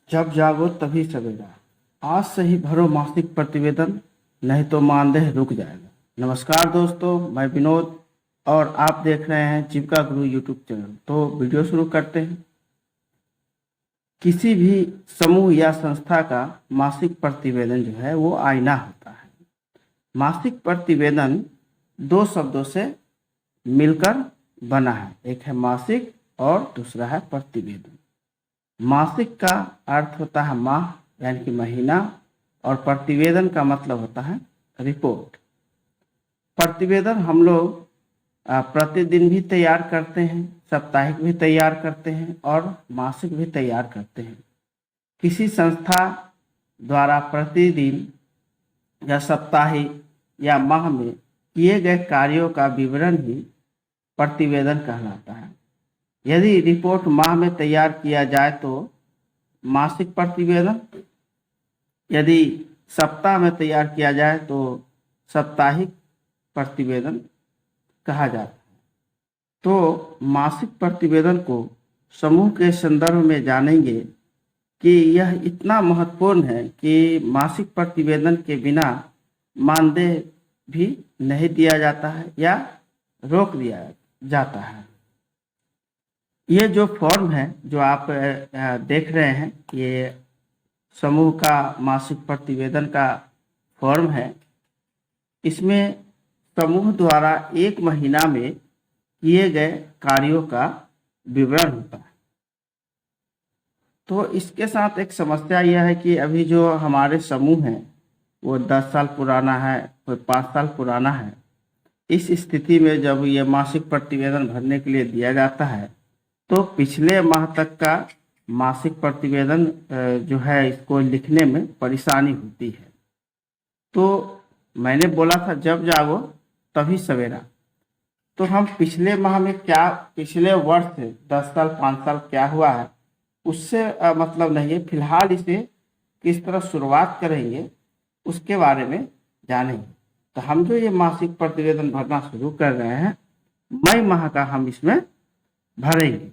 जब जागो तभी सवेरा। आज से ही भरो मासिक प्रतिवेदन, नहीं तो मानदेय रुक जाएगा। नमस्कार दोस्तों, मैं विनोद और आप देख रहे हैं जीविका गुरु यूट्यूब चैनल। तो वीडियो शुरू करते हैं। किसी भी समूह या संस्था का मासिक प्रतिवेदन जो है वो आईना होता है। मासिक प्रतिवेदन दो शब्दों से मिलकर बना है, एक है मासिक और दूसरा है प्रतिवेदन। मासिक का अर्थ होता है माह यानी कि महीना, और प्रतिवेदन का मतलब होता है रिपोर्ट। प्रतिवेदन हम लोग प्रतिदिन भी तैयार करते हैं, साप्ताहिक भी तैयार करते हैं और मासिक भी तैयार करते हैं। किसी संस्था द्वारा प्रतिदिन या साप्ताहिक या माह में किए गए कार्यों का विवरण ही प्रतिवेदन कहलाता है। यदि रिपोर्ट माह में तैयार किया जाए तो मासिक प्रतिवेदन, यदि सप्ताह में तैयार किया जाए तो साप्ताहिक प्रतिवेदन कहा जाता है। तो मासिक प्रतिवेदन को समूह के संदर्भ में जानेंगे कि यह इतना महत्वपूर्ण है कि मासिक प्रतिवेदन के बिना मानदेय भी नहीं दिया जाता है या रोक दिया जाता है। ये जो फॉर्म है जो आप देख रहे हैं, ये समूह का मासिक प्रतिवेदन का फॉर्म है। इसमें समूह द्वारा एक महीना में किए गए कार्यों का विवरण होता है। तो इसके साथ एक समस्या यह है कि अभी जो हमारे समूह है वो 10 साल पुराना है, कोई 5 साल पुराना है। इस स्थिति में जब ये मासिक प्रतिवेदन भरने के लिए दिया जाता है तो पिछले माह तक का मासिक प्रतिवेदन जो है इसको लिखने में परेशानी होती है। तो मैंने बोला था जब जागो तभी सवेरा। तो हम पिछले माह में क्या, पिछले वर्ष से 10 साल 5 साल क्या हुआ है उससे मतलब नहीं है। फिलहाल इसे किस तरह शुरुआत करेंगे उसके बारे में जानेंगे। तो हम जो ये मासिक प्रतिवेदन भरना शुरू कर रहे हैं, मई माह का हम इसमें भरेंगे।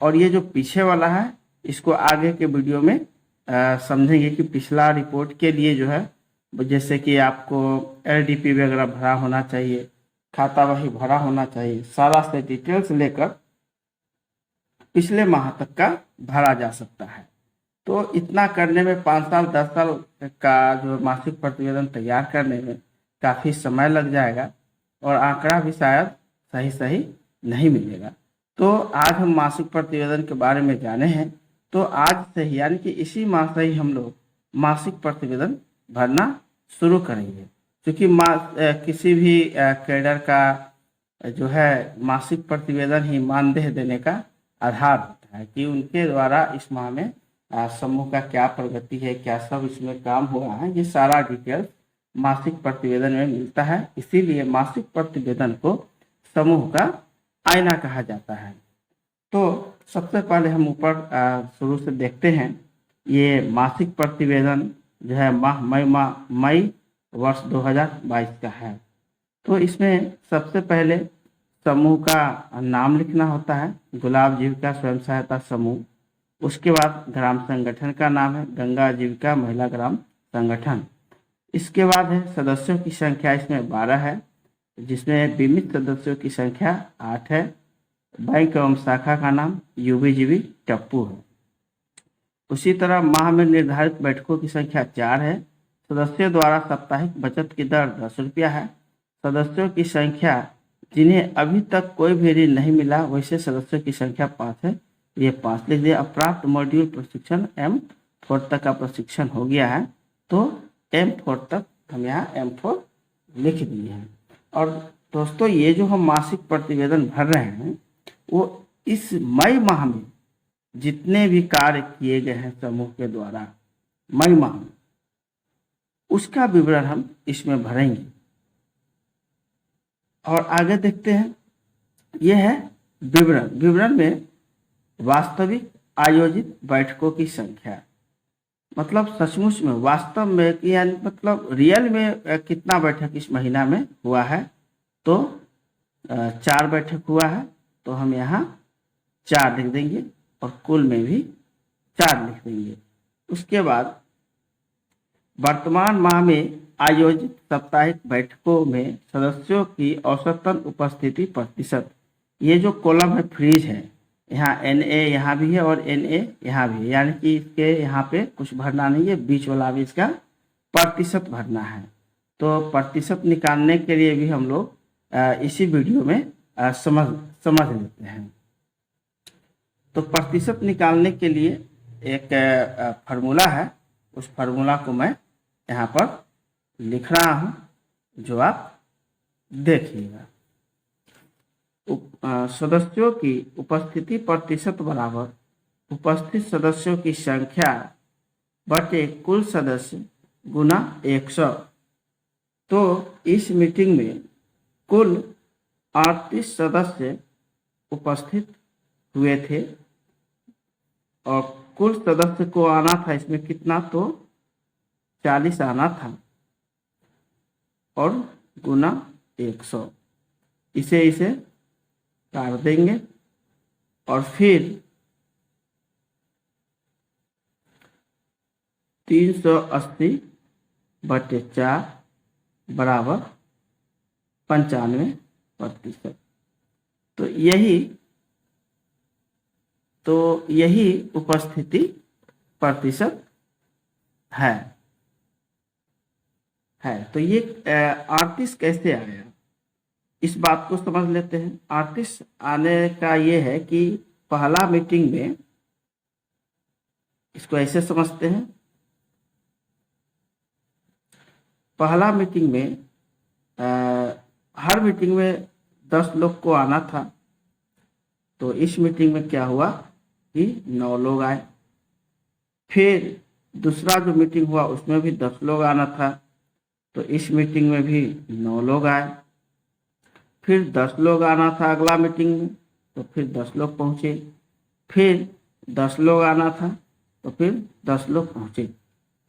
और ये जो पीछे वाला है इसको आगे के वीडियो में समझेंगे कि पिछला रिपोर्ट के लिए जो है, जैसे कि आपको LDP वगैरह भरा होना चाहिए, खाता बही भरा होना चाहिए, सारा से डिटेल्स लेकर पिछले माह तक का भरा जा सकता है। तो इतना करने में 5 साल 10 साल का जो मासिक प्रतिवेदन तैयार करने में काफ़ी समय लग जाएगा और आंकड़ा भी शायद सही नहीं मिलेगा। तो आज हम मासिक प्रतिवेदन के बारे में जाने हैं। तो आज से ही यानी कि इसी माह से ही हम लोग मासिक प्रतिवेदन भरना शुरू करेंगे, क्योंकि किसी भी कैडर का जो है मासिक प्रतिवेदन ही मानदेय देने का आधार होता है कि उनके द्वारा इस माह में समूह का क्या प्रगति है, क्या सब इसमें काम हुआ है, ये सारा डिटेल मासिक प्रतिवेदन में मिलता है। इसीलिए मासिक प्रतिवेदन को समूह का आईना कहा जाता है। तो सबसे पहले हम ऊपर शुरू से देखते हैं। ये मासिक प्रतिवेदन जो है मई वर्ष 2022 का है। तो इसमें सबसे पहले समूह का नाम लिखना होता है, गुलाब जीविका स्वयं सहायता समूह। उसके बाद ग्राम संगठन का नाम है गंगा जीविका महिला ग्राम संगठन। इसके बाद है सदस्यों की संख्या, इसमें 12 है, जिसमें बीमित सदस्यों की संख्या 8 है। बैंक एवं शाखा का नाम UBGB टप्पू है। उसी तरह माह में निर्धारित बैठकों की संख्या 4 है। सदस्यों द्वारा साप्ताहिक बचत की दर 10 रुपया है। सदस्यों की संख्या जिन्हें अभी तक कोई भी ऋण नहीं मिला वैसे सदस्यों की संख्या 5 है, ये 5 लिख दिया। अप्राप्त मॉड्यूल प्रशिक्षण M4 तक का प्रशिक्षण हो गया है, तो M4 तक हम यहाँ M4 लिख दिए हैं। और दोस्तों ये जो हम मासिक प्रतिवेदन भर रहे हैं वो इस मई माह में जितने भी कार्य किए गए हैं समूह के द्वारा मई माह में, उसका विवरण हम इसमें भरेंगे। और आगे देखते हैं, यह है विवरण। विवरण में वास्तविक आयोजित बैठकों की संख्या, मतलब सचमुच में वास्तव में यानी मतलब रियल में कितना बैठक इस महीना में हुआ है। तो 4 बैठक हुआ है, तो हम यहाँ 4 लिख देंगे और कुल में भी 4 लिख देंगे। उसके बाद वर्तमान माह में आयोजित साप्ताहिक बैठकों में सदस्यों की औसतन उपस्थिति प्रतिशत। ये जो कॉलम है फ्रीज है, यहाँ NA यहाँ भी है और NA यहाँ भी है, यानी कि इसके यहाँ पे कुछ भरना नहीं है, बीच वाला भी इसका प्रतिशत भरना है। तो प्रतिशत निकालने के लिए भी हम लोग इसी वीडियो में समझ लेते हैं। तो प्रतिशत निकालने के लिए एक फार्मूला है, उस फार्मूला को मैं यहाँ पर लिख रहा हूँ, जो आप देखिएगा। सदस्यों की उपस्थिति प्रतिशत बराबर उपस्थित सदस्यों की संख्या बटे कुल सदस्य गुना 100। तो इस मीटिंग में कुल 38 सदस्य उपस्थित हुए थे और कुल सदस्य को आना था इसमें कितना, तो 40 आना था और गुना 100, इसे काट देंगे और फिर 380 बटे 4 बराबर 95%। तो यही उपस्थिति प्रतिशत है। तो ये 38 कैसे आया, इस बात को समझ लेते हैं। 38 आने का ये है कि पहला मीटिंग में, इसको ऐसे समझते हैं, पहला मीटिंग में हर मीटिंग में 10 लोग को आना था। तो इस मीटिंग में क्या हुआ कि 9 लोग आए। फिर दूसरा जो मीटिंग हुआ उसमें भी 10 लोग आना था, तो इस मीटिंग में भी 9 लोग आए। फिर 10 लोग आना था अगला मीटिंग में, तो फिर 10 लोग पहुँचे। फिर 10 लोग आना था, तो फिर 10 लोग पहुँचे।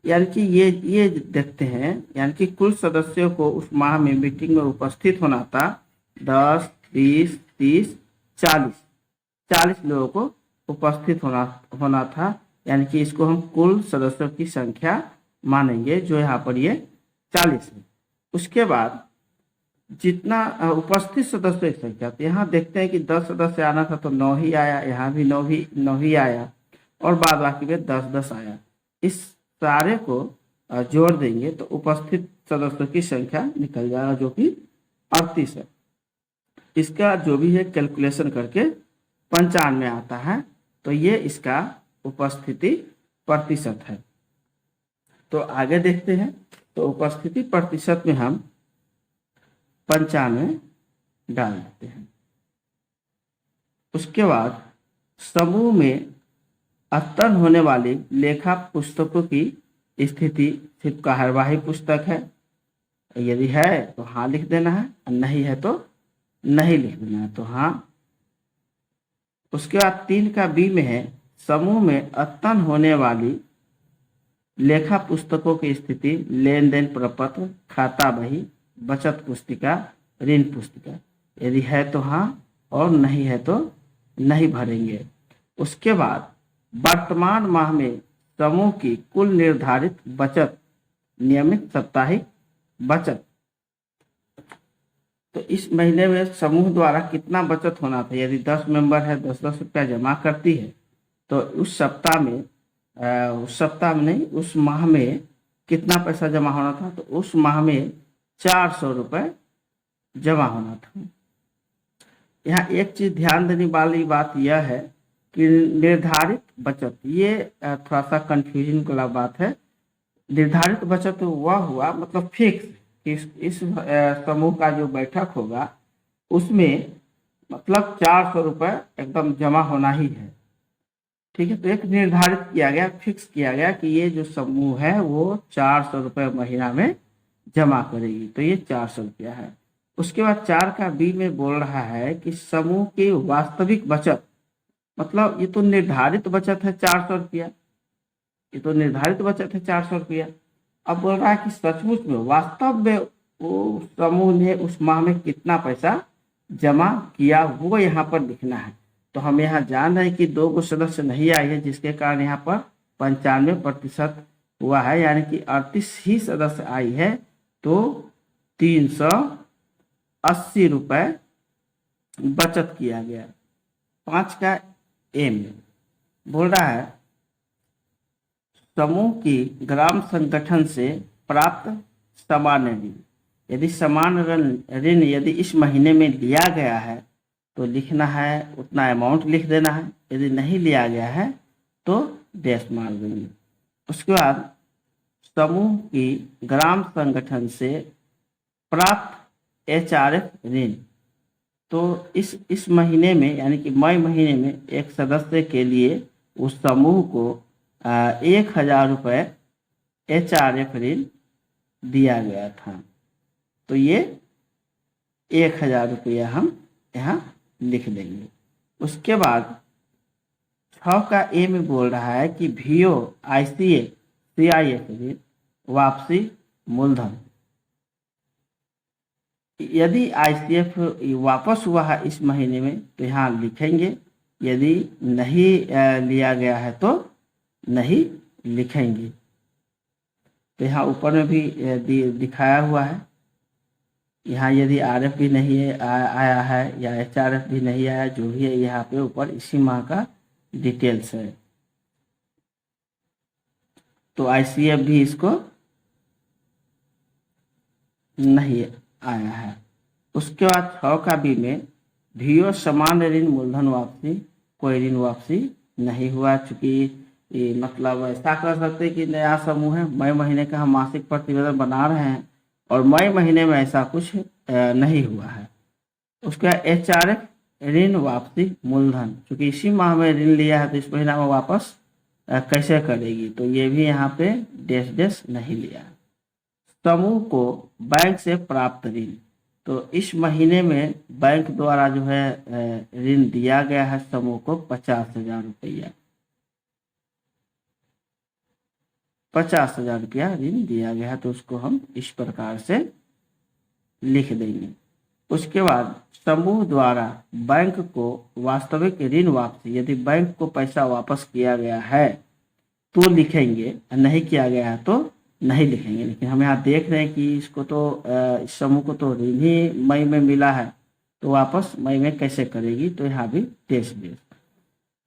यानी कि ये देखते हैं, यानी कि कुल सदस्यों को उस माह में मीटिंग में उपस्थित होना था 10, 20, 30, 40 लोगों को उपस्थित होना था। यानी कि इसको हम कुल सदस्यों की संख्या मानेंगे, जो यहाँ पर ये 40 है। उसके बाद जितना उपस्थित सदस्यों की संख्या, तो यहाँ देखते हैं कि 10 सदस्य आना था तो 9 ही आया, यहाँ भी 9 ही आया और बाद बाकी में 10 आया। इस सारे को जोड़ देंगे तो उपस्थित सदस्यों की संख्या निकल जाएगा, जो कि 38 है। इसका जो भी है कैलकुलेशन करके 95 आता है। तो ये इसका उपस्थिति प्रतिशत है। तो आगे देखते हैं। तो उपस्थिति प्रतिशत में हम 95 डाल देते हैं। उसके बाद समूह में अद्यतन होने वाली लेखा पुस्तकों की स्थिति सिर्फ कार्यवाही पुस्तक है, यदि है तो हाँ लिख देना है, नहीं है तो नहीं लिख देना है, तो हाँ। उसके बाद 3 का बी में है समूह में अद्यतन होने वाली लेखा पुस्तकों की स्थिति लेन देन प्रपत्र, खाता बही, बचत पुस्तिका, ऋण पुस्तिका, यदि है तो हाँ और नहीं है तो नहीं भरेंगे। उसके बाद वर्तमान माह में समूह की कुल निर्धारित बचत, नियमित साप्ताहिक बचत। तो इस महीने में समूह द्वारा कितना बचत होना था, यदि 10 मेंबर है 10-10 रुपया जमा करती है, तो उस सप्ताह में नहीं, उस माह में कितना पैसा जमा होना था, तो उस माह में 400 रुपये जमा होना था। यहाँ एक चीज ध्यान देने वाली बात यह है कि निर्धारित बचत, ये थोड़ा सा कंफ्यूजन वाला बात है। निर्धारित बचत वह हुआ मतलब फिक्स, इस समूह का जो बैठक होगा उसमें मतलब 400 रुपये एकदम जमा होना ही है, ठीक है। तो एक निर्धारित किया गया, फिक्स किया गया कि ये जो समूह है वो 400 रुपये महीना में जमा करेगी, तो ये 400 रुपया है। उसके बाद 4 का बी में बोल रहा है कि समूह की वास्तविक बचत, मतलब ये तो निर्धारित बचत है 400 रुपया, ये तो निर्धारित बचत है 400 रुपया। अब बोल रहा है कि सचमुच में वास्तव में वो समूह ने उस माह में कितना पैसा जमा किया वो यहाँ पर लिखना है। तो हम यहाँ जान रहे हैं कि 2 सदस्य नहीं आए हैं, जिसके कारण यहाँ पर 95% हुआ है, यानी कि 38 ही सदस्य आई है, तो 380 रुपये बचत किया गया। 5 का एम बोल रहा है समूह की ग्राम संगठन से प्राप्त सामान्य ऋण। यदि सामान्य ऋण यदि इस महीने में लिया गया है तो लिखना है, उतना अमाउंट लिख देना है। यदि नहीं लिया गया है तो डैश मार देंगे। उसके बाद समूह की ग्राम संगठन से प्राप्त HRF ऋण, तो इस महीने में यानी कि मई महीने में एक सदस्य के लिए उस समूह को 1000 रुपये HRF ऋण दिया गया था, तो ये 1000 रुपया हम यहाँ लिख देंगे। उसके बाद 6 का ए में बोल रहा है कि VO ICA CIF ऋण वापसी मूलधन। यदि ICF वापस हुआ है इस महीने में तो यहाँ लिखेंगे, यदि नहीं लिया गया है तो नहीं लिखेंगे। तो यहाँ ऊपर में भी दिखाया हुआ है। यहाँ यदि RF भी नहीं आया है या HRF भी नहीं आया, जो भी है यहाँ पे ऊपर इसी माह का डिटेल्स है, तो ICF भी इसको नहीं आया है। उसके बाद 6 का बी में VO सामान्य ऋण मूलधन वापसी, कोई ऋण वापसी नहीं हुआ। चूंकि मतलब ऐसा कर सकते कि नया समूह है, मई महीने का हम मासिक प्रतिवेदन बना रहे हैं और मई महीने में ऐसा कुछ नहीं हुआ है। उसके बाद HRF ऋण वापसी मूलधन, चूंकि इसी माह में ऋण लिया है तो इस महीना में वापस कैसे करेगी, तो ये भी यहाँ पे डैश नहीं लिया। समूह को बैंक से प्राप्त ऋण, तो इस महीने में बैंक द्वारा जो है ऋण दिया गया है समूह को 50,000 रुपया, 50,000 रुपया ऋण दिया गया है, तो उसको हम इस प्रकार से लिख देंगे। उसके बाद समूह द्वारा बैंक को वास्तविक ऋण वापसी, यदि बैंक को पैसा वापस किया गया है तो लिखेंगे, नहीं किया गया है तो नहीं लिखेंगे। लेकिन हम यहाँ देख रहे हैं कि इसको तो इस समूह को तो ऋण ही मई में मिला है, तो वापस मई में कैसे करेगी, तो यहाँ भी डैश।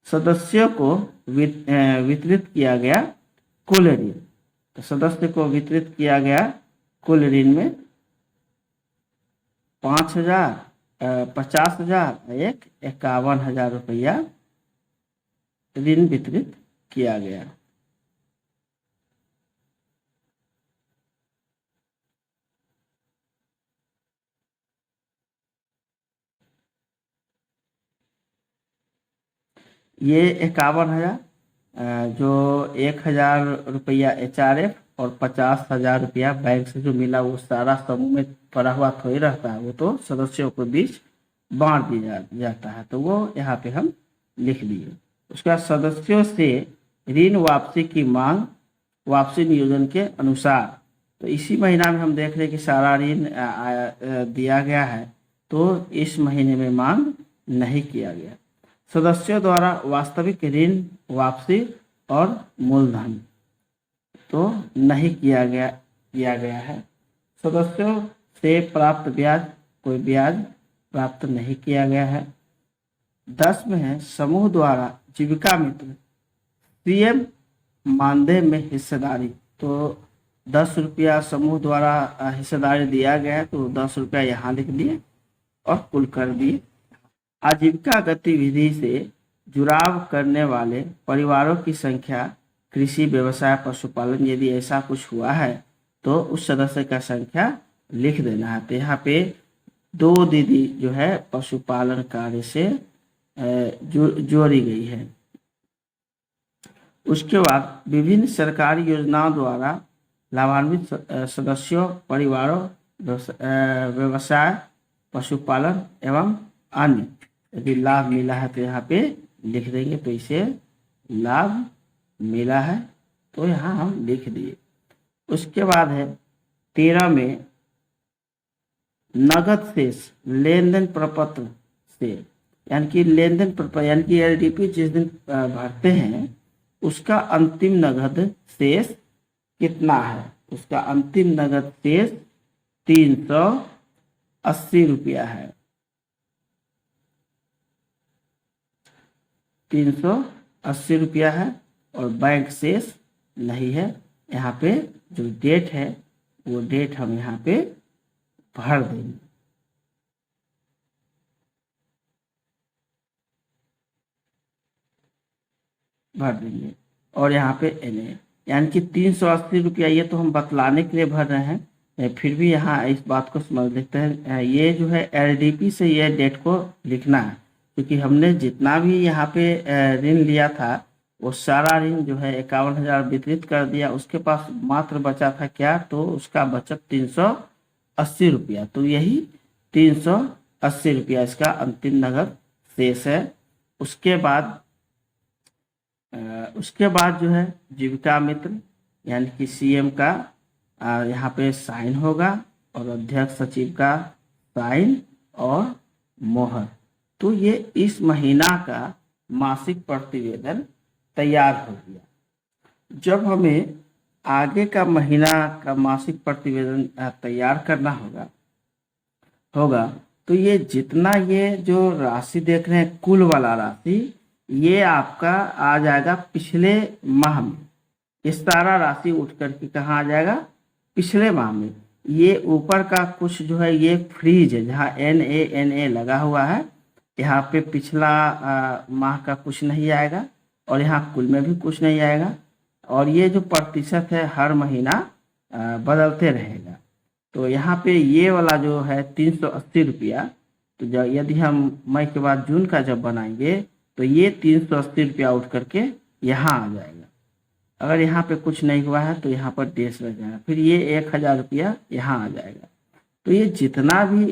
सदस्यों को वितरित किया गया कुल ऋण, तो सदस्य को वितरित किया गया कुल ऋण में 5,000, 50,000, 51,000 रुपया ऋण वितरित किया गया। ये 51,000 जो 1,000 रुपया HRF और 50,000 रुपया बैंक से जो मिला वो सारा समूह में पड़ा हुआ थोड़ी रहता है, वो तो सदस्यों के बीच बांट दिया जाता है, तो वो यहाँ पे हम लिख दिए। उसके बाद सदस्यों से ऋण वापसी की मांग वापसी नियोजन के अनुसार, तो इसी महीना में हम देख रहे हैं कि सारा ऋण दिया गया है, तो इस महीने में मांग नहीं किया गया। सदस्यों द्वारा वास्तविक ऋण वापसी और मूलधन, तो नहीं किया गया है। सदस्यों से प्राप्त ब्याज, कोई ब्याज प्राप्त नहीं किया गया है। 10 में है समूह द्वारा जीविका मित्र CM मानदेय में हिस्सेदारी, तो 10 रुपया समूह द्वारा हिस्सेदारी दिया गया है, तो 10 रुपया यहाँ लिख दिए और कुल कर दिए। आजीविका गतिविधि से जुड़ाव करने वाले परिवारों की संख्या, कृषि व्यवसाय पशुपालन, यदि ऐसा कुछ हुआ है तो उस सदस्य का संख्या लिख देना है। तो यहाँ पे 2 दीदी जो है पशुपालन कार्य से जोड़ी गई है। उसके बाद विभिन्न सरकारी योजनाओं द्वारा लाभान्वित सदस्यों, परिवारों, व्यवसाय पशुपालन एवं अन्य, यदि लाभ मिला है तो यहाँ पे लिख देंगे, तो इसे लाभ मिला है तो यहाँ हम लिख दिए। उसके बाद है 13 में नगद शेष लेन देन प्रपत्र से, यानी कि लेन देन प्रपत्र यानी कि LDP जिस दिन भरते हैं उसका अंतिम नगद शेष कितना है। उसका अंतिम नगद शेष 380 रुपया है। 380 रुपया है और बैंक शेष नहीं है। यहाँ पे जो डेट है वो डेट हम यहाँ पे भर देंगे। और यहाँ पे NA यानी कि 380 रुपया, ये तो हम बतलाने के लिए भर रहे हैं, फिर भी यहाँ इस बात को समझ लेते हैं। ये जो है LDP से ये डेट को लिखना है, क्योंकि हमने जितना भी यहाँ पे ऋण लिया था वो सारा ऋण जो है 51,000 वितरित कर दिया। उसके पास मात्र बचा था क्या, तो उसका बचत 380 रुपया। तो यही 380 रुपया इसका अंतिम नगद शेष है। उसके बाद जो है जीविका मित्र यानी कि CM का यहाँ पे साइन होगा और अध्यक्ष सचिव का साइन और मोहर। तो ये इस महीना का मासिक प्रतिवेदन तैयार हो गया। जब हमें आगे का महीना का मासिक प्रतिवेदन तैयार करना होगा तो ये जितना ये जो राशि देख रहे हैं कुल वाला राशि, ये आपका आ जाएगा पिछले माह में। ये सारा राशि उठ करके कहाँ आ जाएगा, पिछले माह में। ये ऊपर का कुछ जो है ये फ्रीज है, जहाँ NA लगा हुआ है, यहाँ पे पिछला माह का कुछ नहीं आएगा और यहाँ कुल में भी कुछ नहीं आएगा। और ये जो प्रतिशत है हर महीना बदलते रहेगा। तो यहाँ पे ये वाला जो है 380 रुपया, तो यदि हम मई के बाद जून का जब बनाएंगे तो ये 380 रुपया उठ करके यहाँ आ जाएगा। अगर यहाँ पे कुछ नहीं हुआ है तो यहाँ पर डेस रह जाएगा, फिर ये 1,000 रुपया यहाँ आ जाएगा। तो ये जितना भी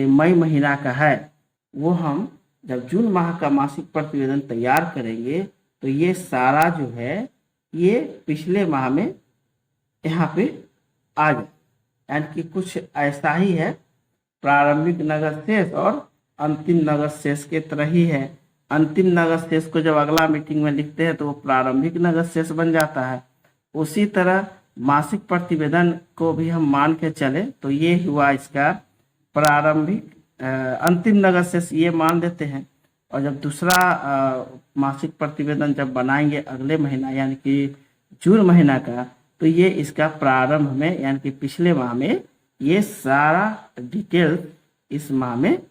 मई महीना का है वो हम जब जून माह का मासिक प्रतिवेदन तैयार करेंगे तो ये सारा जो है ये पिछले माह में यहाँ पे आ जाए। यानी कि कुछ ऐसा ही है, प्रारंभिक नगद शेष और अंतिम नगद शेष के तरह ही है। अंतिम नगद शेष को जब अगला मीटिंग में लिखते हैं तो वो प्रारंभिक नगद शेष बन जाता है। उसी तरह मासिक प्रतिवेदन को भी हम मान के चले तो ये हुआ इसका प्रारंभिक अंतिम नगद शेष, ये मान देते हैं। और जब दूसरा मासिक प्रतिवेदन जब बनाएंगे अगले महीना यानी कि जून महीना का, तो ये इसका प्रारंभ में यानी कि पिछले माह में ये सारा डिटेल इस माह में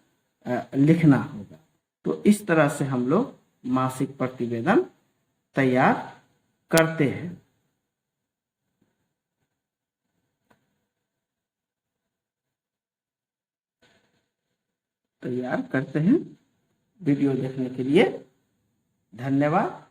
लिखना होगा। तो इस तरह से हम लोग मासिक प्रतिवेदन तैयार करते हैं। वीडियो देखने के लिए धन्यवाद।